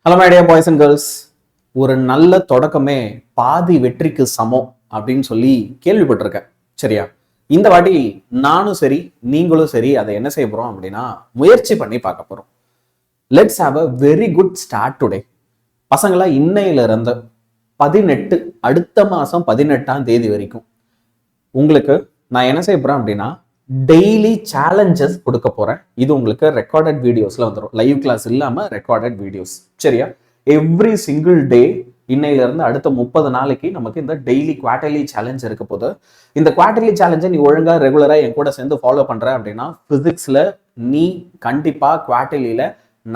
Hello my dear boys and girls. ஒரு நல்ல தொடக்கமே பாதி வெற்றிக்கு சமம் அப்படின்னு சொல்லி கேள்விப்பட்டிருக்கேன். சரியா? இந்த வாட்டி நானும் சரி நீங்களும் சரி அதை என்ன செய்ய போறோம் அப்படின்னா முயற்சி பண்ணி பார்க்க போறோம். Let's have a very good start today. பசங்களா இன்னையில இருந்து 18 அடுத்த மாசம் 18ஆம் தேதி வரைக்கும் உங்களுக்கு நான் என்ன செய்ய போறேன் அப்படின்னா டெய்லி சேலஞ்சஸ் கொடுக்க போறேன். இது உங்களுக்கு ரெக்கார்டட் வீடியோஸ்ல வந்துடும். லைவ் கிளாஸ் இல்லாம ரெக்கார்டட் வீடியோஸ். சரியா? எவ்ரி சிங்கிள் டே இன்னையில இருந்து அடுத்த 30 நாளைக்கு நமக்கு இந்த டெய்லி குவார்டர்லி சேலஞ்ச் இருக்க போது. இந்த குவார்டர்லி சேலஞ்சை நீ ஒழுங்கா ரெகுலரா என் கூட சேர்ந்து ஃபாலோ பண்ற அப்படின்னா பிசிக்ஸ்ல நீ கண்டிப்பா குவார்டர்லியில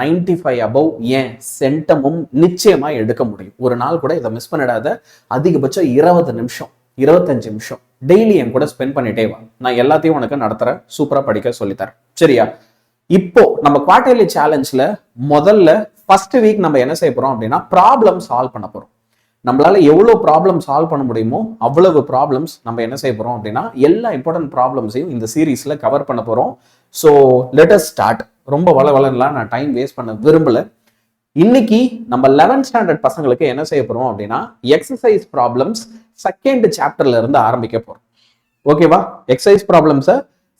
95 அபவ் ஏன் சென்டமும் நிச்சயமா எடுக்க முடியும். ஒரு நாள் கூட இதை மிஸ் பண்ணிடாத. அதிகபட்சம் 20 நிமிஷம் 25 நிமிஷம் டெய்லி என் கூட ஸ்பெண்ட் பண்ணிட்டே வா. நான் எல்லாத்தையும் உனக்கு நடத்துறேன். சூப்பரா படிக்க சொல்லித்தரேன். சரியா? இப்போ நம்ம குவார்டர்லி சேலஞ்ச்ல முதல்ல ஃபர்ஸ்ட் வீக் நம்ம என்ன செய்ய போறோம் அப்படின்னா ப்ராப்ளம் சால்வ் பண்ண போறோம். நம்மளால எவ்வளவு ப்ராப்ளம் சால்வ் பண்ண முடியுமோ அவ்வளவு ப்ராப்ளம்ஸ் நம்ம என்ன செய்ய போறோம் அப்படின்னா எல்லா இம்பார்ட்டன்ட் ப்ராப்ளம்ஸையும் இந்த சீரீஸ்ல கவர் பண்ண போறோம். So let us start. ரொம்ப வளவலன்லாம் நான் டைம் வேஸ்ட் பண்ண விரும்பல. இன்னைக்கு நம்ம 11th ஸ்டாண்டர்ட் பசங்களுக்கு என்ன செய்ய போறோம் அப்படின்னா எக்ஸசைஸ் ப்ராப்ளம்ஸ் செகண்ட் சாப்டர்ல இருந்து ஆரம்பிக்க போறோம். ஓகேவா? எக்ஸசைஸ் ப்ராப்ளம்ஸை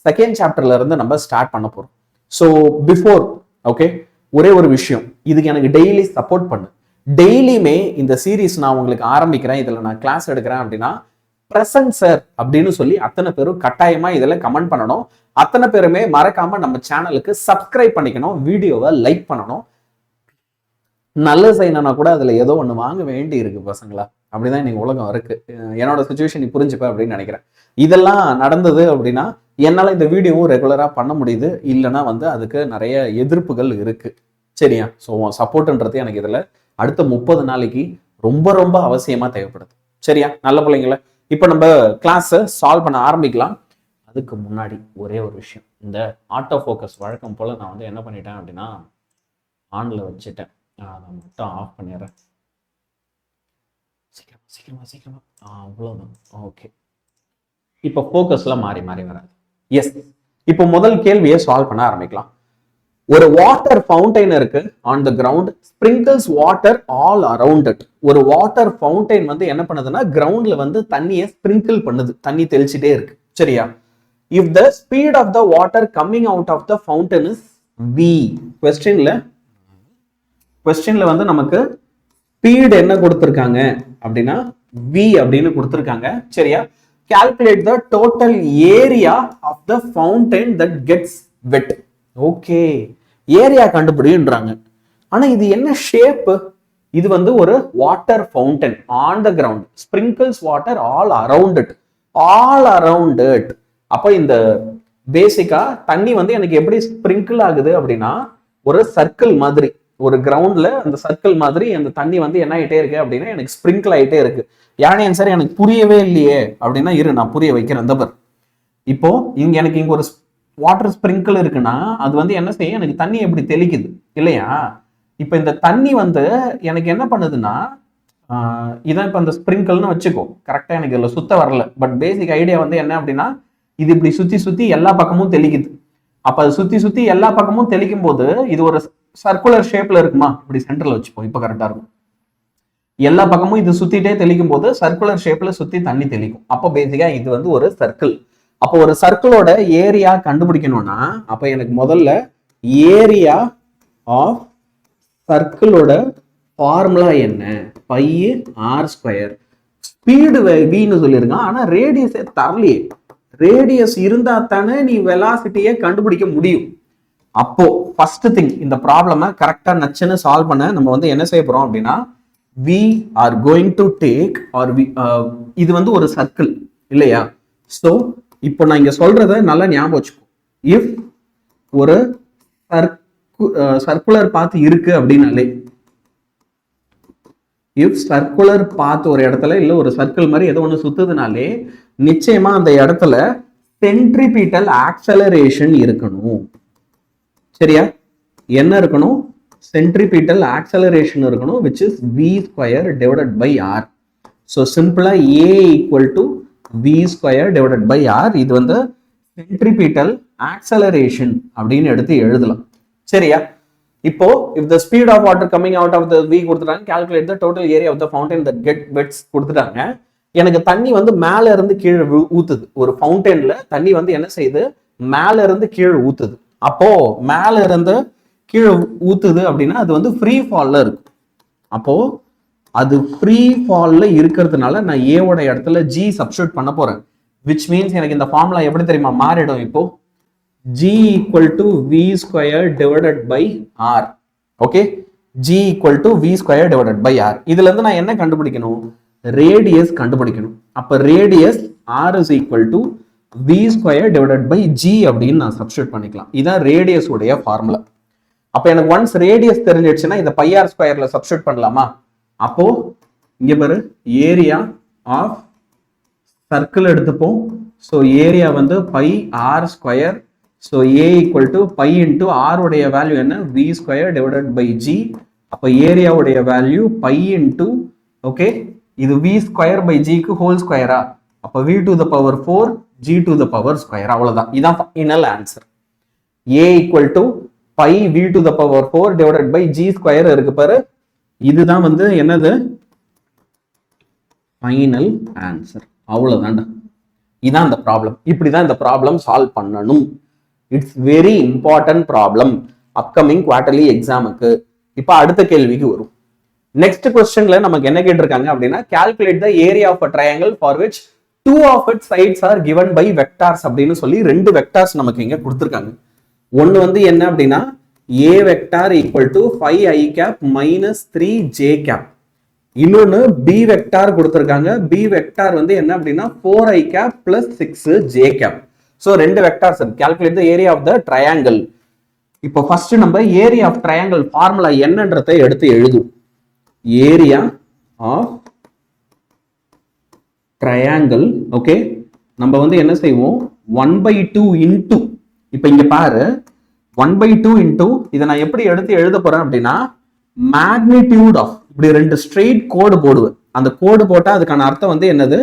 செகண்ட் சாப்டர்ல இருந்து நம்ம ஸ்டார்ட் பண்ண போறோம். ஸோ பிஃபோர் ஓகே, ஒரே ஒரு விஷயம், இதுக்கு எனக்கு டெய்லி சப்போர்ட் பண்ணு. டெய்லியுமே இந்த சீரீஸ் நான் உங்களுக்கு ஆரம்பிக்கிறேன், இதுல நான் கிளாஸ் எடுக்கிறேன் அப்படின்னா பிரசன்ட் சார் அப்படின்னு சொல்லி அத்தனை பேரும் கட்டாயமா இதுல கமெண்ட் பண்ணணும். அத்தனை பேருமே மறக்காம நம்ம சேனலுக்கு சப்ஸ்கிரைப் பண்ணிக்கணும், வீடியோவை லைக் பண்ணணும். நல்லது செய்யணும்னா கூட அதுல ஏதோ ஒண்ணு வாங்க வேண்டி இருக்கு பசங்களா. அப்படிதான் இன்னைக்கு உலகம் இருக்கு. என்னோட சுச்சுவேஷன் நீ புரிஞ்சுப்ப அப்படின்னு நினைக்கிறேன். இதெல்லாம் நடந்தது அப்படின்னா என்னால இந்த வீடியோவும் ரெகுலரா பண்ண முடியுது. இல்லைன்னா அதுக்கு நிறைய எதிர்ப்புகள் இருக்கு. சரியா? ஸோ சப்போர்ட்ன்றது எனக்கு இதுல அடுத்த 30 நாளைக்கு ரொம்ப ரொம்ப அவசியமா தேவைப்படுது. சரியா நல்ல பிள்ளைங்கள? இப்போ நம்ம கிளாஸ் சால்வ் பண்ண ஆரம்பிக்கலாம். அதுக்கு முன்னாடி ஒரே ஒரு விஷயம், இந்த ஆட்டோ ஃபோக்கஸ் வழக்கம் போல நான் என்ன பண்ணிட்டேன் அப்படின்னா ஆன்ல வச்சுட்டேன். அதை மட்டும் ஆஃப் பண்ணிடுறேன். சீக்கிரமா சீக்கிரமா சீக்கிரமா. அவ்வளோதான். ஓகே, இப்போ ஃபோக்கஸ்ல மாறி மாறி வராது. எஸ், இப்போ முதல் கேள்வியை சால்வ் பண்ண ஆரம்பிக்கலாம். ஒரு வாட்டர் ஃபவுண்டைன் இருக்கு on the ground, sprinkles water all around it. ஒரு வாட்டர் ஃபவுண்டைன் என்ன பண்ணுதுன்னா கிரவுண்ட்ல தண்ணியை ஸ்பிரிங்கிள் பண்ணுது, தண்ணி தெளிச்சுட்டே இருக்கு. சரியா? If the speed of the water coming out of the fountain is v. கொஸ்டின்ல நமக்கு ஸ்பீட் என்ன கொடுத்திருக்காங்க அப்படின்னா v அப்படின்னு கொடுத்திருக்காங்க. சரியா? calculate the total area of the fountain that gets wet. Okay, area கண்டுபிடின்றாங்க. ஆனா இது என்ன ஷேப்? இது ஒரு water fountain on the ground, sprinkles water all around it. All around it. அப்ப இந்த பேசிக்கா தண்ணி எனக்கு எப்படி ஸ்பிரிங்கிள் ஆகுது அப்படின்னா ஒரு சர்க்கிள் மாதிரி, ஒரு கிரவுண்ட்ல அந்த சர்க்கிள் மாதிரி அந்த தண்ணி என்ன ஆயிட்டே இருக்கு அப்படின்னா எனக்கு ஸ்பிரிங்கிள் ஆயிட்டே இருக்கு. யானே சார் எனக்கு புரியவே இல்லையே அப்படின்னா இரு நான் புரிய வைக்கிறேன். அந்த பர் இப்போ எனக்கு இங்க ஒரு வாட்டர் ஸ்பிரிங்கிள் இருக்குன்னா அது என்ன செய்யும், எனக்கு தண்ணி எப்படி தெளிக்குது இல்லையா? இப்ப இந்த தண்ணி எனக்கு என்ன பண்ணுதுன்னா இதான் இப்ப அந்த ஸ்பிரிங்கிள்னு வச்சுக்கோ. கரெக்டா எனக்கு இதுல சுத்த வரல, பட் பேசிக் ஐடியா என்ன அப்படின்னா இது இப்படி சுத்தி சுத்தி எல்லா பக்கமும் தெளிக்குது. அப்ப அது சுத்தி சுத்தி எல்லா பக்கமும் தெளிக்கும் போது இது ஒரு சர்க்குலர் ஷேப்ல இருக்குமா? இப்படி சென்டர்ல வச்சுப்போம், இப்ப கரெக்டா இருக்கும். எல்லா பக்கமும் இது சுத்திட்டே தெளிக்கும் போது சர்க்குலர் ஷேப்ல சுத்தி தண்ணி தெளிக்கும். அப்ப பேசிக்கா இது ஒரு சர்க்கிள். அப்போ ஒரு சர்க்கிளோட ஏரியா கண்டுபிடிக்கணும்னா அப்ப எனக்கு முதல்ல ஏரியா ஆஃப் சர்க்கிளோட ஃபார்முலா என்ன? Pi r square. ஸ்பீடு வின்னு சொல்லியிருக்கான், ஆனா ரேடியஸே தரலையே. ரேடியஸ் இருந்தா தானே நீ வெலாசிட்டியை கண்டுபிடிக்க முடியும். அப்போ ஃபர்ஸ்ட் திங், இந்த ப்ராப்ளமை கரெக்டா நச்சுன்னு சால்வ் பண்ண நம்ம என்ன செய்ய போறோம் அப்படின்னா we are going to take or இது ஒரு சர்க்கிள் இல்லையா? சோ இப்போ நான் இங்க சொல்றத நல்லா ஞாபகம் வச்சுக்கோ. இஃப் ஒரு சர்க்குலர் பாத் இருக்கு அப்படின்னாலே, இஃப் சர்க்குலர் பாத் ஒரு இடத்துல இல்ல ஒரு சர்க்கிள் மாதிரி ஏதோ ஒண்ணு சுத்துதுனாலே நிச்சயமா அந்த இடத்துல சென்ட்ரிபீட்டல் ஆக்சலரேஷன் இருக்கணும். சரியா? என்ன இருக்கணும்? centripetal acceleration இருக்கணும், which is v square divided by r. so simple a equal to v square divided by r. இது centripetal acceleration அப்படின்னு எடுத்து எழுதலாம். சரியா? இப்போ if the speed of water coming out of the V கொடுத்துட்டாங்க, calculate the total area of the fountain that get wets கொடுத்துட்டாங்க. எனக்கு தண்ணி வந்து மேல இருந்து கீழே ஊத்துது. ஒரு ஃபவுண்டன்ல தண்ணி வந்து என்ன செய்யுது, மேல இருந்து கீழே ஊத்துது. அப்போ மேல இருந்து கீழே ஊத்துது அப்படின்னா அது வந்து ஃப்ரீ ஃபால்ல இருக்கும். அப்போ அது ஃப்ரீ ஃபால்ல இருக்கிறதுனால நான் ஏவோட இடத்துல ஜி சப்ஸ்டியூட் பண்ண போறேன். விச் மீன்ஸ் எனக்கு இந்த ஃபார்முலா எப்படி தெரியுமா மாறிடும், இப்போ g equal to v square divided by r. Okay, g equal to v square divided by r. இதுல இருந்து நான் என்ன கண்டுபிடிக்கணும், ரேடியஸ் கண்டுபிடிக்கணும். அப்ப radius r is equal to v square divided by g அப்படின்னு நான் சப்ஸ்டியூட் பண்ணிக்கலாம். இதான் ரேடியஸ் உடைய ஃபார்முலா. அப்ப எனக்கு ஒன்ஸ் ரேடியஸ் தெரிஞ்சிடுச்சுன்னா இதை பை ஆர் ஸ்கொயர்ல சப்ஸ்டியூட் பண்ணலாமா? அப்போ இங்க பாரு, ஏரியா ஆஃப் சர்க்கிள் எடுத்துப்போம். ஸோ ஏரியா வந்து pi r square. So A equal to pi into r உடைய வேல்யூ என்ன, v square divided by g. அப்போ ஏரியாவுடைய வேல்யூ பை இன்டூ, ஓகே, இது வி ஸ்கொயர் பை ஜிக்கு ஹோல் ஸ்கொயரா, அப்போ v to the power 4 g to the power square. அவ்வளவுதான், இதான் final answer. A equal to pi v to the power 4 divided by g square இருக்கு பாரு, இதுதான் வந்து என்னது ஃபைனல் ஆன்சர். அவ்வளவுதான்டா, இதான் இந்த ப்ராப்ளம். இப்படிதான் இந்த ப்ராப்ளம் சால்வ் பண்ணணும். It's very important problem upcoming quarterly எக்ஸாமுக்கு. இப்ப அடுத்த கேள்விக்கு வரும். நெக்ஸ்ட் கொஸ்டின்ல நமக்கு என்ன கேட்டிருக்காங்க அப்படின்னா, calculate the area of a triangle for which two of its sides are given by vectors அப்படின்னு சொல்லி ரெண்டு வெக்டார்ஸ் நமக்கு இங்க கொடுத்திருக்காங்க. ஒன்னு வந்து என்ன அப்படின்னா a vector equal to 5i cap minus 3j cap. இன்னொன்னு b vector கொடுத்திருக்காங்க. b vector வந்து என்ன அப்படின்னா 4i cap plus 6j cap. So ரெண்டு வெக்டார்ஸ் இருக்கு. calculate the area of the triangle. இப்போ ஃபர்ஸ்ட் நம்ம ஏரியா ஆஃப் ட்ரையாங்கிள் ஃபார்முலா என்னன்றதை எடுத்து எழுதும். ஏரியா ஆஃப் ட்ரையாங்கிள், ஓகே, நம்ம வந்து என்ன செய்வோம், 1/2 இன்டூ, இப்போ இங்க பாரு 1/2 இன்டூ, இதை நான் எப்படி எடுத்து எழுத போறேன் அப்படின்னா மேக்னிடியூட் ஆஃப், இப்படி ரெண்டு ஸ்ட்ரெயிட் கோடு போடுவேன். அந்த கோடு போட்டா அதுக்கான அர்த்தம் வந்து என்னது,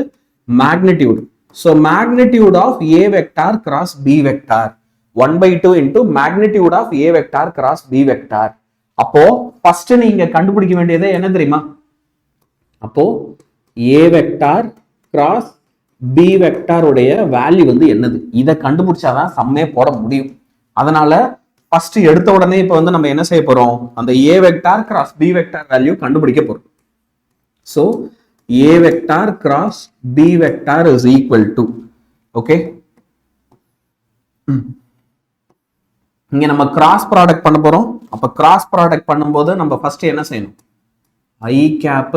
magnitude. So magnitude of a vector cross b vector 1/2 into magnitude of a vector cross b vector. அப்போ ஃபர்ஸ்ட் நீங்க கண்டுபிடிக்க வேண்டியது என்ன தெரியுமா, அப்போ a vector cross b vector உடைய வேல்யூ வந்து என்னது, இதை கண்டுபிடிச்சாதான் சம்மே போட முடியும். அதனால ஃபர்ஸ்ட் எடுத்த உடனே இப்போ வந்து நம்ம என்ன செய்ய போறோம், அந்த a vector cross b vector value கண்டுபிடிக்க போறோம். So a vector cross b vector is equal to, okay, இங்க நம்ம கிராஸ் ப்ராடக்ட் பண்ண போறோம். அப்ப கிராஸ் ப்ராடக்ட் பண்ணும்போது நம்ம ஃபர்ஸ்ட் என்ன செய்யணும், i cap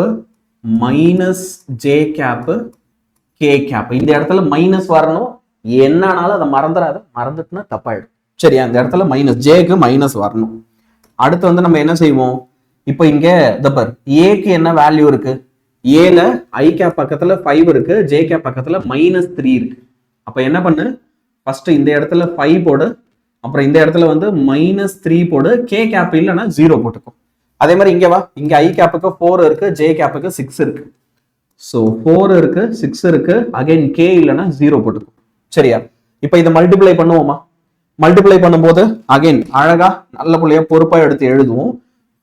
minus j cap k cap. இந்த இடத்துல மைனஸ் வரணும், என்னன்னாலும் அதை மறந்துடாத, மறந்துட்டுனா தப்பாயிடும். சரியா, இந்த இடத்துல மைனஸ், ஜேக்கு மைனஸ் வரணும். அடுத்து வந்து நம்ம என்ன செய்வோம், இப்போ இங்க தப்பர் ஏக்கு என்ன வேல்யூ இருக்கு, ஏல ஐ கேப் பக்கத்துல 5 இருக்கு, ஜே கேப் பக்கத்துல -3 இருக்கு. அப்ப என்ன பண்ணு, ஃபர்ஸ்ட் இந்த இடத்துல 5 போடு, அப்புறம் இந்த இடத்துல வந்து -3 போடு, கே கேப் இல்லைன்னா 0 போட்டுக்கும். அதே மாதிரி இங்க வா, இங்க ஐ கேப்புக்கு 4 இருக்கு, ஜே கேப்புக்கு 6 இருக்கு. ஸோ 4 இருக்கு, 6 இருக்கு, அகைன் கே இல்லைன்னா 0 போட்டுக்கும். சரியா, இப்ப இதை மல்டிப்ளை பண்ணுவோமா, மல்டிப்ளை பண்ணும்போது அகைன் அழகா நல்ல பிள்ளையா பொறுப்பா எடுத்து எழுதுவோம்.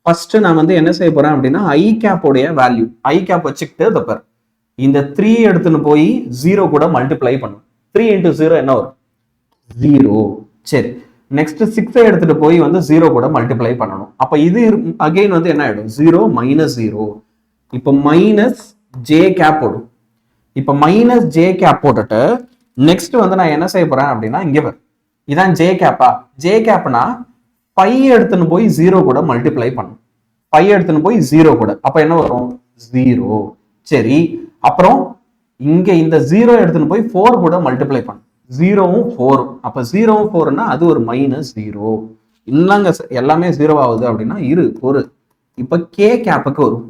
ஃபர்ஸ்ட் நான் வந்து என்ன செய்ய போறேன் அப்படின்னா ஐ கேப் உடைய வேல்யூ, ஐ கேப் வச்சுக்கிட்டு தப்பர் இந்த 3 எடுத்துன்னு போய் 0 கூட மல்டிப்ளை பண்ணும். 3 into 0 என்ன வரும், 0. சரி, நெக்ஸ்ட் 6 எடுத்துட்டு போய் வந்து 0 கூட மல்டிப்ளை பண்ணணும். அப்ப இது அகைன் வந்து என்ன ஆயிடும், 0 -0. இப்ப மைனஸ் ஜே கேப் போடும். இப்ப மைனஸ் ஜே கேப் போட்டுட்டு நெக்ஸ்ட் வந்து நான் என்ன செய்ய போறேன் அப்படின்னா இங்க வரும், இதான் ஜே கேப்பா, ஜே கேப்னா 5 எடுத்துன்னு போய் 0 கூட மல்டிப்ளை பண்ணும். 5 எடுத்துன்னு போய் 0 கூட, அப்ப என்ன வரும், 0. சரி, அப்புறம் இங்க இந்த 0 எடுத்துன்னு போய் 4 கூட மல்டிப்ளை பண்ணும், 0வும் 4. அப்ப 0வும் 4னா அது ஒரு -0. இல்லங்க எல்லாமே 0 ஆகுது அப்படின்னா இரு ஒரு, இப்ப கே கேப்புக்கு வரும்.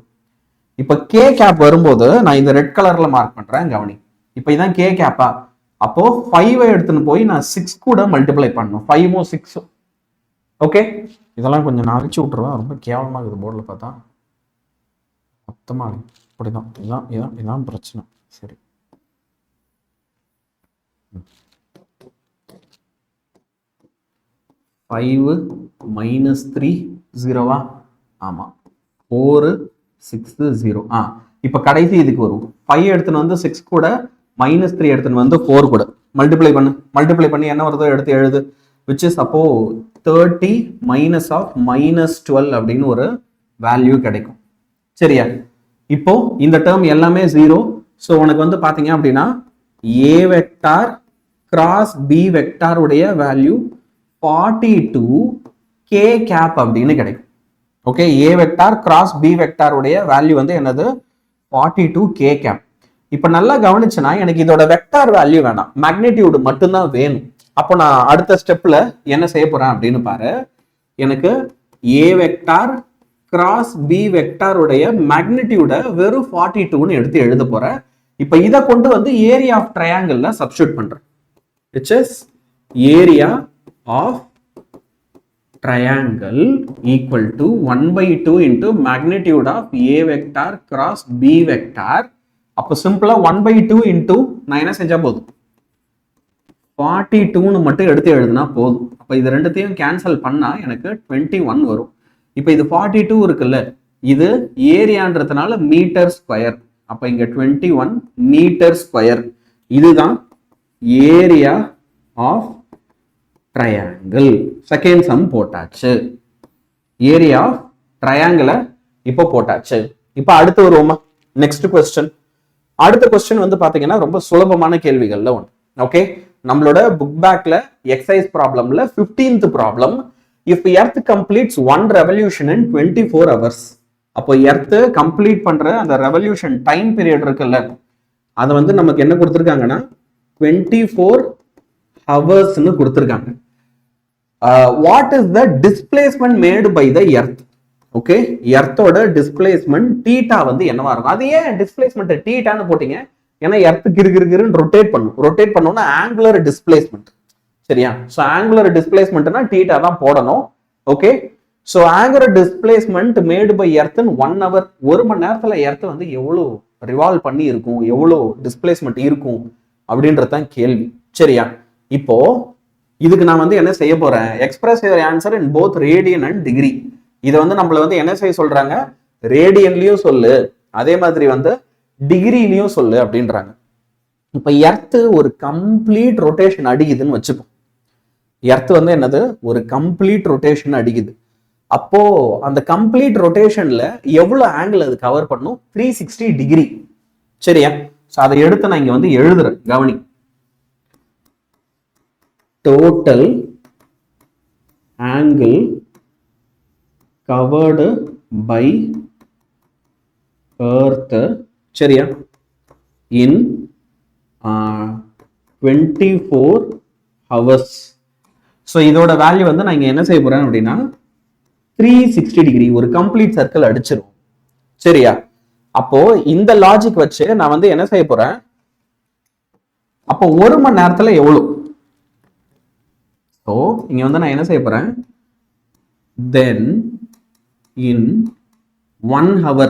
இப்ப கே கேப் வரும்போது நான் இந்த ரெட் கலர்ல மார்க் பண்றேன், கவனி. இப்ப இதான் கே கேப்பா, அப்போ 5 எடுத்துன்னு போய் நான் 6 கூட மல்டிப்ளை பண்ணணும், 5ம் 6ம். ஓகே, இதெல்லாம் கொஞ்சம் நான் அழிச்சு விட்டுருவேன், ரொம்ப கேவலமா இருக்குது போர்டில் பார்த்தா, மொத்தமா இப்படிதான், இதான் பிரச்சனை. சரி, 5 minus 3 0வா? ஆமா. 4 6 0. இப்போ கடைசி இதுக்கு வரும். 5 எடுத்துன்னு வந்து 6 கூட minus 3 எடுத்துன்னு வந்து 4 கூட மல்டிப்ளை பண்ணி என்ன வருதோ எடுத்து எழுது. which is அப்போ 30 minus of minus 12 அப்படின்னு ஒரு வேல்யூ கிடைக்கும். சரியா? இப்போ இந்த டேர்ம் எல்லாமே 0. ஸோ உனக்கு வந்து பாத்தீங்க அப்படின்னா a vector cross b vector உடைய வேல்யூ 42 k கேப் அப்படின்னு கிடைக்கும். Okay, a vector cross b vector உடைய வேல்யூ வந்து என்னது? 42 k கேப். இப்ப நல்லா கவனிச்சுனா எனக்கு இதோட வெக்டார் வேல்யூ வேணாம், மேக்னிடியூட் மட்டும்தான் வேணும். அப்போ நான் அடுத்த ஸ்டெப்ல என்ன செய்ய போறேன் அப்படின்னு பாரு. எனக்கு a vector cross b vector உடைய மேக்னிடியூட வெறும் 42ன்னு எடுத்து எழுத போறேன். இப்ப இதை கொண்டு வந்து ஏரியா ஆஃப் ட்ரையாங்கிள்ல சப்ஸ்டிட்யூட் பண்றேன். which is area of triangle equal to 1/2 into magnitude of a vector cross b vector. அப்போ சிம்பிளா 1/2 into நான் என்ன செஞ்சா போதும், 42ன்னு மட்டும் எடுத்து எழுதுனா போதும். அப்ப இது ரெண்டுத்தையும் கேன்சல் பண்ணா எனக்கு 21 வரும். இப்ப இது 42 இருக்குல்ல, இது ஏரியான்றதுனால மீட்டர் ஸ்கொயர். அப்ப இங்க 21 மீட்டர் ஸ்கொயர். இதுதான் area of triangle. Second sum போட்டாச்சு. ஏரியா ஆஃப் ட்ரையாங்கிளை இப்போ போட்டாச்சு. இப்போ அடுத்து வருவோமா? Next question. அடுத்த கொஸ்டின் வந்து பாத்தீங்கன்னா ரொம்ப சுலபமான கேள்விகள்ல ஒன்று. ஓகே, நம்மளோட புக் பேக்ல எக்ஸசைஸ் ப்ராப்ளம்ல 15th problem. If earth completes 1 revolution in 24 hours. அப்போ எர்த் கம்ப்ளீட் பண்ற அந்த ரெவல்யூஷன் டைம் பீரியட் இருக்குல்ல, அதை வந்து நமக்கு என்ன கொடுத்துருக்காங்கன்னா 24 ஹவர்ஸ்னு கொடுத்துருக்காங்க. What is the displacement made by the earth? Okay, எர்த்தோட டிஸ்பிளேஸ்மெண்ட் தீட்டா வந்து என்னவா இருக்கும்? அது ஏன் டிஸ்பிளேஸ்மெண்ட் தீட்டான்னு போட்டீங்க? ஏன்னா எர்த் கிருகிருன்னு ரொட்டேட் பண்ணும். ரொட்டேட் பண்ணோம்னா ஆங்குலர் டிஸ்பிளேஸ்மெண்ட். சரியா? ஸோ ஆங்குலர் டிஸ்பிளேஸ்மெண்ட்னா தீட்டா தான் போடணும். Okay, so angular displacement made by earth 1 hour. 1 மணி நேரத்துல எர்த் வந்து எவ்வளோ ரிவால்வ் பண்ணி இருக்கும், எவ்வளோ டிஸ்பிளேஸ்மெண்ட் இருக்கும் அப்படின்றதான் கேள்வி. சரியா? இப்போ இதுக்கு நான் வந்து என்ன செய்ய போறேன்? Express your answer in both radian and degree. இதை வந்து நம்மள வந்து என்ன செய்ய சொல்றாங்க? ரேடியன்லயும் சொல்லு, அதே மாதிரி வந்து டிகிரிலையும் சொல்லு அப்படின்றாங்க. இப்ப எர்த் ஒரு கம்ப்ளீட் ரொட்டேஷன் அடிக்குதுன்னு வச்சுப்போம். எர்த் வந்து என்னது? ஒரு கம்ப்ளீட் ரொட்டேஷன் அடிக்குது. அப்போ அந்த கம்ப்ளீட் ரொட்டேஷன்ல எவ்வளவு ஆங்கிள் அது கவர் பண்ணும்? 360 டிகிரி. சரியா? ஸோ அதை எடுத்து நான் இங்க வந்து எழுதுறேன். கவனி, total angle covered by earth, சரியா, இன் 24 hours. ஸோ இதோட வேல்யூ வந்து நான் இங்க என்ன செய்ய போறேன் அப்படின்னா 360 டிகிரி, ஒரு கம்ப்ளீட் சர்க்கிள் அடிச்சிரும். சரியா? அப்போ இந்த லாஜிக் வச்சு நான் வந்து என்ன செய்ய போறேன்? அப்போ 1 மணி நேரத்துல எவ்வளவு? ஸோ இங்க வந்து நான் என்ன செய்ய போறேன்? தென் இன் 1 hour,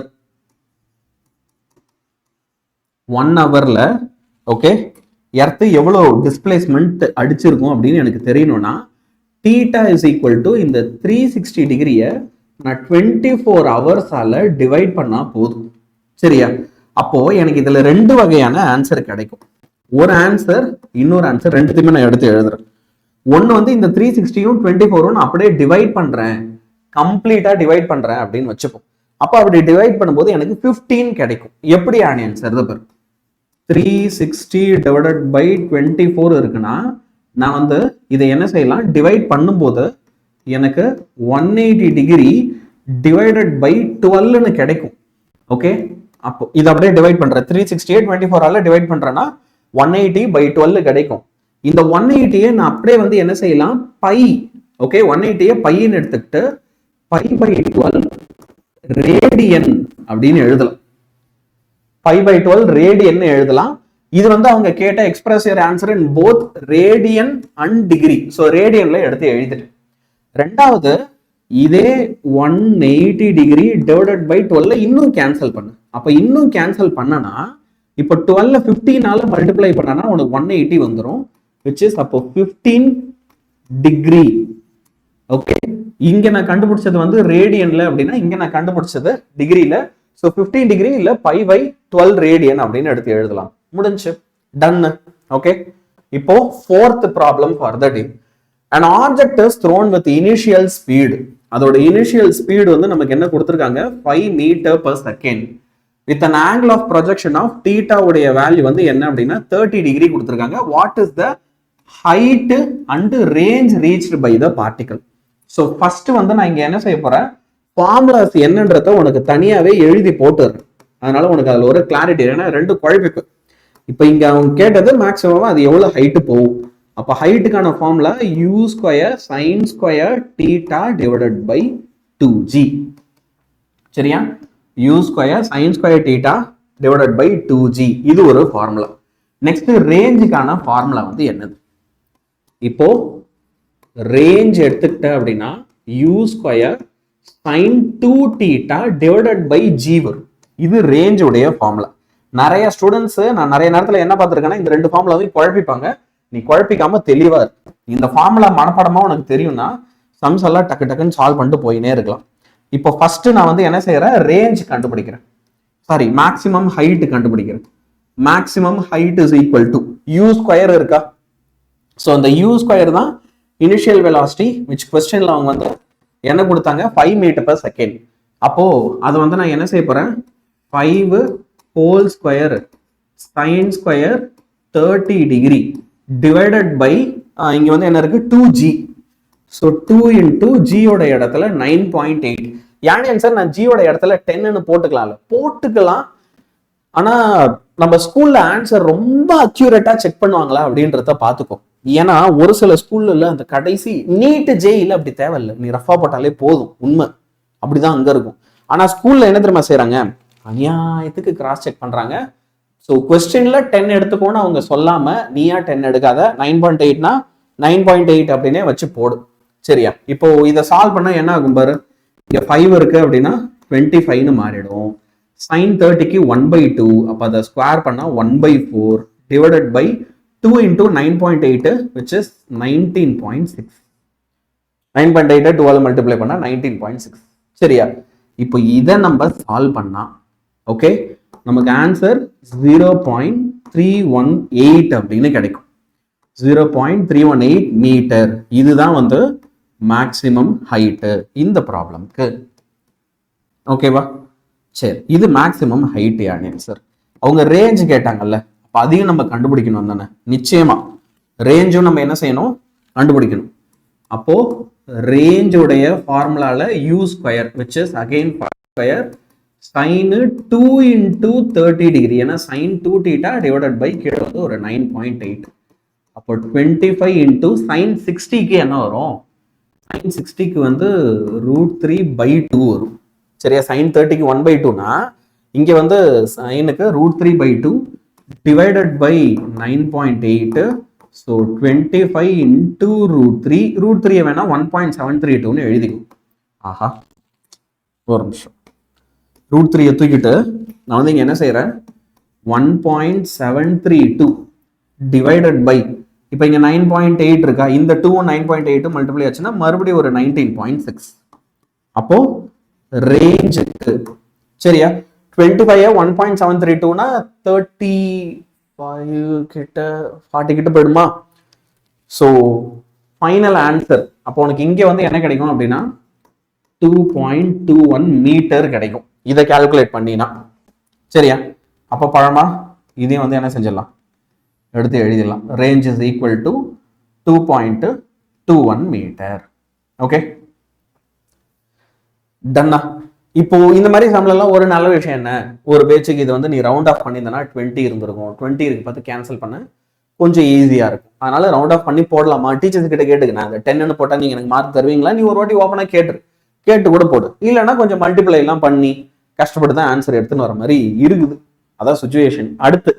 1 hourல ஓகே எர்த் எவ்வளவு டிஸ்பிளேஸ்மெண்ட் அடிச்சிருக்கும் அப்படின்னு எனக்கு தெரியணும்னா தீட்டா இஸ் ஈக்குவல் டு இந்த 360 டிகிரியை நான் 24 ஹவர்ஸால டிவைட் பண்ணா போதும். சரியா? அப்போ எனக்கு இதுல 2 வகையான ஆன்சர் கிடைக்கும். ஒரு ஆன்சர், இன்னொரு ஆன்சர், ரெண்டுத்தையுமே நான் எடுத்து எழுதுறேன். ஒன்னு வந்து இந்த 360யும் 24ம் நான் அப்படியே டிவைட் பண்றேன், கம்ப்ளீட்டா டிவைட் பண்றேன் அப்படின்னு வச்சுப்போம். அப்ப அப்படி டிவைட் பண்ணும்போது எனக்கு 15 கிடைக்கும். எப்படி ஆன்சர்? 360 டிவைடட் பை 24 இருக்குன்னா நான் வந்து இதை என்ன செய்யலாம்? டிவைட் பண்ணும்போது எனக்கு 180 டிகிரி டிவைடட் பை 12ன்னு கிடைக்கும். ஓகே, அப்போ இதை அப்படியே டிவைட் பண்றேன். 360 24ஆல டிவைட் பண்றேன்னா 180 by 12 கிடைக்கும். இந்த 180 நான் அப்படியே வந்து என்ன செய்யலாம்? பை. ஓகே, 180 பைன்னு எடுத்துக்கிட்டு பை பை 12 ரேடியன் அப்படின்னு எழுதலாம். பை பை 12 ரேடியன் எழுதலாம். இது வந்து அவங்க கேட்ட express your answer in both radian and degree. So ரேடியன்ல எடுத்து எழுதிட்டு, ரெண்டாவது இதே 180 டிகிரி டிவைடட் பை 12 இன்னும் கேன்சல் பண்ணு. அப்ப இன்னும் கேன்சல் பண்ணனா இப்போ 12 15ஆல மல்டிப்ளை பண்ணனா உனக்கு 180 வந்துடும். which is அப்போ 15 டிகிரி ஓகே, இங்க நான் கண்டுபிடிச்சது வந்து ரேடியன்ல அப்படின்னா இங்க நான் கண்டுபிடிச்சது டிகிரியில. ஸோ 15 டிகிரி இல்ல π/12 ரேடியன் அப்படின்னு எடுத்து எழுதலாம். முடிஞ்சு, டன்னு. ஓகே, இப்போ fourth problem for the day. an object is thrown with initial speed. அதோட இனிஷியல் ஸ்பீடு வந்து நமக்கு என்ன கொடுத்துருக்காங்க, 5 metre per second with an angle of projection of theta உடைய வேல்யூ வந்து என்ன அப்படின்னா 30 டிகிரி கொடுத்துருக்காங்க. What is the height and range reached by the particle? So first வந்து நான் இங்க என்ன செய்ய போறேன், ஃபார்முலாஸ் என்னன்றத உனக்கு தனியாவே எழுதி போட்டுறேன். அதனால உனக்கு அதுல ஒரு கிளாரிட்டி, ஏன்னா ரெண்டு குழப்பிப்பு. இப்போ இங்க அவங்க கேட்டது மேக்ஸிமம் அது எவ்வளவு ஹைட்டு போகும். அப்போ ஹைட்டுக்கான formula u² sin² θ divided by 2g. சரியா, u² sin² θ divided by 2g, இது ஒரு ஃபார்முலா. நெக்ஸ்ட் ரேஞ்சுக்கான ஃபார்முலா வந்து என்னது? இப்போ ரேஞ்ச் எடுத்துக்கிட்ட அப்படின்னா u² sin 2θ divided by g வரும். இது ரேஞ்ச் உடைய ஃபார்முலா. நிறைய ஸ்டூடெண்ட்ஸ் நான் நிறைய நேரத்துல என்ன பார்த்திருக்கேன்னா இந்த ரெண்டு ஃபார்முலாவையும் குழப்பிப்பாங்க. நீ குழப்பிக்காம தெளிவா இருக்கு. இந்த ஃபார்முலா மனப்படமா உனக்கு தெரியும்னா சம்ஸ் எல்லாம் டக்கு டக்குன்னு சால்வ் பண்ணிட்டு போயினே இருக்கலாம். இப்போ ஃபர்ஸ்ட் நான் வந்து என்ன செய்யறேன், ரேஞ்ச் கண்டுபிடிக்கிறேன். சாரி, மேக்ஸிமம் ஹைட் கண்டுபிடிக்கிறேன். Maximum height is equal to u² இருக்கா. ஸோ அந்த u² தான் இனிஷியல் வெலாசிட்டி, விச் கொஸ்டின்ல அவங்க வந்து என்ன கொடுத்தாங்க, 5 மீட்டர் per செகண்ட். அப்போ அது வந்து நான் என்ன செய்ய போறேன், 5 whole square sin² 30 degree divided by இங்க வந்து என்ன இருக்கு 2g. ஸோ 2 into g ஓட இடத்துல 9.8. யானே சார் நான் g ஓட இடத்துல 10ன்னு போட்டுக்கலாம். ஆனா நம்ம ஸ்கூல்ல ஆன்சர் ரொம்ப அக்யூரேட்டா செக் பண்ணுவாங்களா அப்படின்றத பாத்துக்கோ. ஏன்னா ஒரு சில ஸ்கூல்ல அந்த கடைசி நீட் ஜெயில அப்படி தேவையில்லை, நீ ரஃபா போட்டாலே போதும். உண்மை அப்படிதான் அங்க இருக்கும். ஆனா ஸ்கூல்ல என்ன தெரியுமா செய்யறாங்க, அநியாயத்துக்கு கிராஸ் செக் பண்றாங்க. ஸோ கொஸ்டின்ல 10 எடுத்துக்கோன்னு அவங்க சொல்லாம நீயா 10 எடுக்காத, 9.8னா 9.8 அப்படின்னே வச்சு போடு. சரியா, இப்போ இதை சால்வ் பண்ணா என்ன ஆகும் பாரு, இங்க 5 இருக்கு அப்படின்னா 25ன்னு மாறிடும். sin 30க்கு 1/2, அப்ப அதை ஸ்கொயர் பண்ணா 1/4 divided by 2 into 9.8 which is 19.6. 9.8 12 multiply பண்ணா 19.6. சரியா, இப்போ இதை நம்ம சால்வ் பண்ணா ஓகே நமக்கு ஆன்சர் 0.318 அப்படின்னு கிடைக்கும். 0.318 மீட்டர். இதுதான் வந்து மேக்சிமம் ஹைட்டு இந்த ப்ராப்ளம்க்கு. ஓகேவா, சரி, இது மேக்சிமம் ஹைட் யானே சார். அவங்க ரேஞ்ச் கேட்டாங்கல்ல, அப்ப அதையும் நம்ம கண்டுபிடிக்கணும் தானே. நிச்சயமா ரேஞ்சும் நம்ம என்ன செய்யணும், கண்டுபிடிக்கணும். அப்போ ரேஞ்சோடைய ஃபார்முலால u² which is again square sin 2 into 30 degree, ஏன்னா sin 2θ டிவைடட் பை கீழே வந்து ஒரு 9.8. அப்போ 25 into sin 60க்கு என்ன வரும், sin 60க்கு வந்து √3/2 வரும். சரியா, sin 30க்கு 1/2னா இங்க வந்து சைனுக்கு √3/2 டிவைடட் பை 9.8. ஸோ 25 into √3 வேணா 1.732ன்னு எழுதிக்கும். ஆஹா, ஒரு நிமிஷம், √3 தூக்கிட்டு நான் வந்து இங்க என்ன செய்யறேன், 1.732 டிவைடட் பை, இப்போ இங்க 9.8 இருக்கா, இந்த 2 9.8 மல்டிப்ளை ஆச்சுன்னா மறுபடியும் ஒரு 19.6. அப்போ ரேஞ்சுக்கு சரியா 25 1.732னா 35 கிட்ட 40 கிட்ட போயிடுமா. ஸோ ஃபைனல் ஆன்சர் அப்போ உனக்கு இங்க வந்து என்ன கிடைக்கும் அப்படின்னா 2.21 மீட்டர் கிடைக்கும். இதை கால்குலேட் பண்ணினா சரியா. அப்போ பழமா இதையும் வந்து என்ன செஞ்சிடலாம், எடுத்து எழுதிடலாம். Range is equal to 2.21 metre. Okay, டன்னா. இப்போ இந்த மாதிரி சம்பளம்லாம் ஒரு நல்ல விஷயம் என்ன, ஒரு பேச்சுக்கு இது வந்து நீ ரவுண்ட் ஆஃப் பண்ணியிருந்தனா 20 இருந்திருக்கும். 20 இருக்கு பார்த்து கேன்சல் பண்ண கொஞ்சம் ஈஸியா இருக்கும். அதனால ரவுண்ட் ஆஃப் பண்ணி போடலாமா, டீச்சர்ஸ் கிட்ட கேட்டுக்கணும். அந்த 10ன்னு போட்டா நீங்க எனக்கு மார்க் தருவீங்களா, நீ ஒரு வாட்டி ஓப்பனா கேட்டு கூட போடு. இல்லைன்னா கொஞ்சம் மல்டிப்ளை எல்லாம் பண்ணி கஷ்டப்பட்டு தான் ஆன்சர் எடுத்துன்னு வர மாதிரி இருக்குது. அதான் சுச்சுவேஷன். அடுத்து,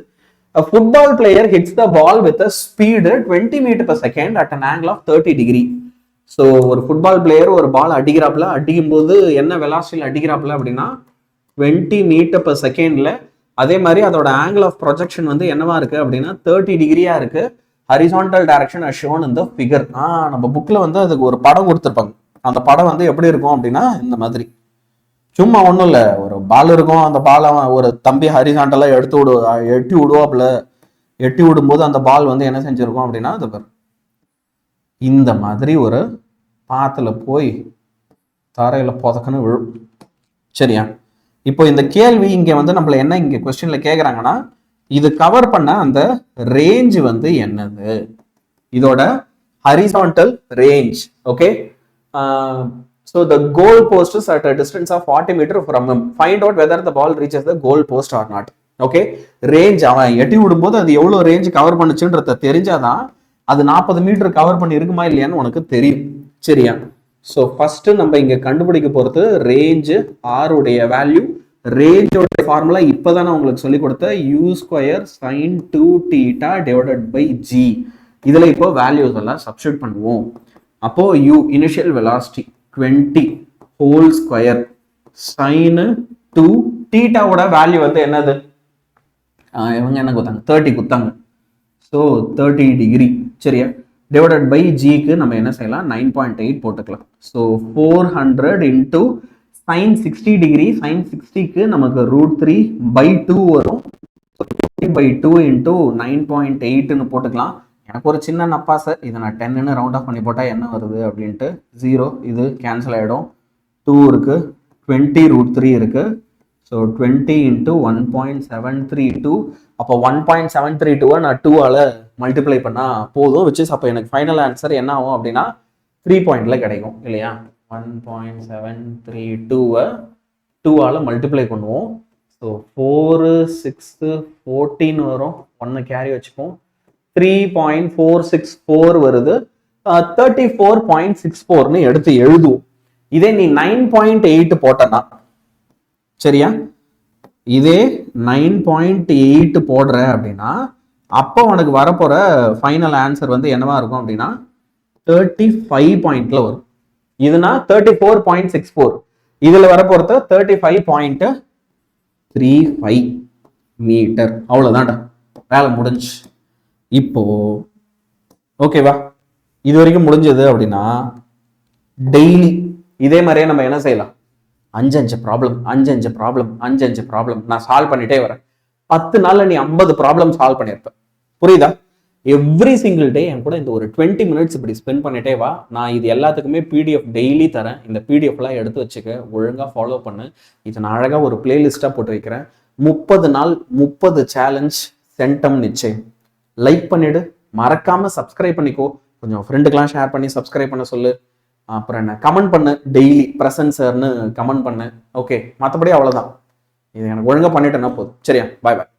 a football player hits the ball with a speed 20 meter per second at an angle of 30 degree. So ஒரு ஃபுட்பால் பிளேயர் ஒரு பால் அடிக்கும் போது என்ன வெலாசிட்டியில் அடிக்கிறாப்புல அப்படின்னா 20 மீட்டர் per செகண்ட்ல. அதே மாதிரி அதோட ஆங்கிள் ஆஃப் ப்ரொஜெக்ஷன் வந்து என்னவா இருக்கு அப்படின்னா 30 டிகிரியா இருக்கு. Horizontal direction as shown in the figure. நம்ம புக்ல வந்து அதுக்கு ஒரு படம் கொடுத்துருப்பாங்க. அந்த படம் வந்து எப்படி இருக்கும் அப்படின்னா இந்த மாதிரி. சும்மா ஒன்றும் இல்லை, ஒரு பால் இருக்கும், அந்த பாலை ஒரு தம்பி ஹரிசாண்டெல்லாம் எட்டி விடுவாப்புல. எட்டி விடும்போது அந்த பால் வந்து என்ன செஞ்சிருக்கும் அப்படின்னா அது இந்த மாதிரி ஒரு பாத்துல போய் தரையில புதக்குன்னு விழும். சரியா? இப்போ இந்த கேள்வி இங்க வந்து நம்மள என்ன இங்க கொஸ்டின்ல கேக்குறாங்கன்னா, இது கவர் பண்ண அந்த ரேஞ்ச் வந்து என்னது, இதோட horizontal range. Okay, so the goal post is at a distance of 40 meter from him. Find out whether the ball reaches the goal post or not. Okay, range அவன் எட்டி விடும்போது அது எவ்வளவு ரேஞ்ச் கவர் பண்ணுச்சுன்றத தெரிஞ்சாதான் அது 40 மீட்டர் கவர் பண்ணி இருக்குமா இல்லையான்னு உனக்கு தெரியும். சரியா? ஸோ ஃபர்ஸ்ட் நம்ம இங்க கண்டுபிடிக்க போறது ரேஞ்சு, ஆர் உடைய வேல்யூ. ரேஞ்சோட ஃபார்முலா இப்போதான் நான் உங்களுக்கு சொல்லி கொடுத்த u² sin 2θ divided by g. இதுல இப்போ வேல்யூஸ் எல்லாம் சப்ஸ்டியூட் பண்ணுவோம். அப்போ u initial velocity 20 whole square sin 2θ ஓட வேல்யூ வந்து என்னது, இவங்க என்ன கொடுத்தாங்க, 30 கொடுத்தாங்க. So 30 degree. சரியா? டிவைடட் பை ஜிக்கு நம்ம என்ன செய்யலாம், 9.8 போட்டுக்கலாம். So 400 into sine 60 degree. Sine 60க்கு நமக்கு √3/2 வரும். 2 இன்டூ 9.8ன்னு போட்டுக்கலாம். எனக்கு ஒரு சின்ன நப்பாசை, இதை நான் 10ன்னு ரவுண்ட் ஆஃப் பண்ணி போட்டால் என்ன வருது அப்படின்ட்டு 0, இது கேன்சல் ஆகிடும். 2 இருக்கு, 20 √3 இருக்கு. So 20 into 1.732. அப்போ 1.732 நான் 2ஆல மல்டிப்ளை பண்ணா போதும். விச் அப்போ எனக்கு ஃபைனல் ஆன்சர் என்ன ஆகும் அப்படின்னா 3 பாயிண்ட்ல கிடைக்கும் இல்லையா? 1.732 2ஆல மல்டிப்ளை பண்ணுவோம். ஸோ 4 6 14 வரும். 1 கேரி வச்சுப்போம். 3.464 வருது. 34.64ன்னு எடுத்து எழுதுவோம். இதே நீ 9.8 போட்டனா, சரியா, இதே 9.8 போடுற அப்படின்னா அப்போ உனக்கு வரப்போற ஃபைனல் ஆன்சர் வந்து என்னவா இருக்கும் அப்படின்னா 35 பாயிண்ட்ல வரும். இதுனா 34.64, இதுல வரப்போறது 35.35 மீட்டர். அவ்வளவுதான்டா, வேலை முடிஞ்சு. இப்போ ஓகேவா, இது வரைக்கும் முடிஞ்சது அப்படின்னா டெய்லி இதே மாதிரியே நம்ம என்ன செய்யலாம், 5 ப்ராப்ளம் நான் சால்வ் பண்ணிட்டே வரேன். 10 நாள்ல நீ 50 ப்ராப்ளம் சால்வ் பண்ணியிருப்ப. புரியுதா? எவ்ரி சிங்கிள் டே என் கூட இந்த ஒரு 20 மினிட்ஸ் இப்படி ஸ்பெண்ட் பண்ணிட்டே வா. நான் இது எல்லாத்துக்குமே பிடிஎஃப் டெய்லி தரேன். இந்த பிடிஎஃப்லாம் எடுத்து வச்சுக்க, ஒழுங்கா ஃபாலோ பண்ணு. இதை நான் அழகா ஒரு பிளேலிஸ்டா போட்டு வைக்கிறேன். 30 நாள் 30 சேலஞ்ச் சென்டம் நிச்சயம். லைக் பண்ணிடு, மறக்காம சப்ஸ்கிரைப் பண்ணிக்கோ. கொஞ்சம் ஃப்ரெண்டுக்கெல்லாம் ஷேர் பண்ணி சப்ஸ்கிரைப் பண்ண சொல்லு. அப்புறம் என்ன, கமெண்ட் பண்ணு, டெய்லி பிரசன்ட் சார்னு கமெண்ட் பண்ணு. ஓகே, மற்றபடி அவ்வளோதான். இது எனக்கு ஒழுங்காக பண்ணிட்டேன்னா போதும். சரியா? பாய் பாய்.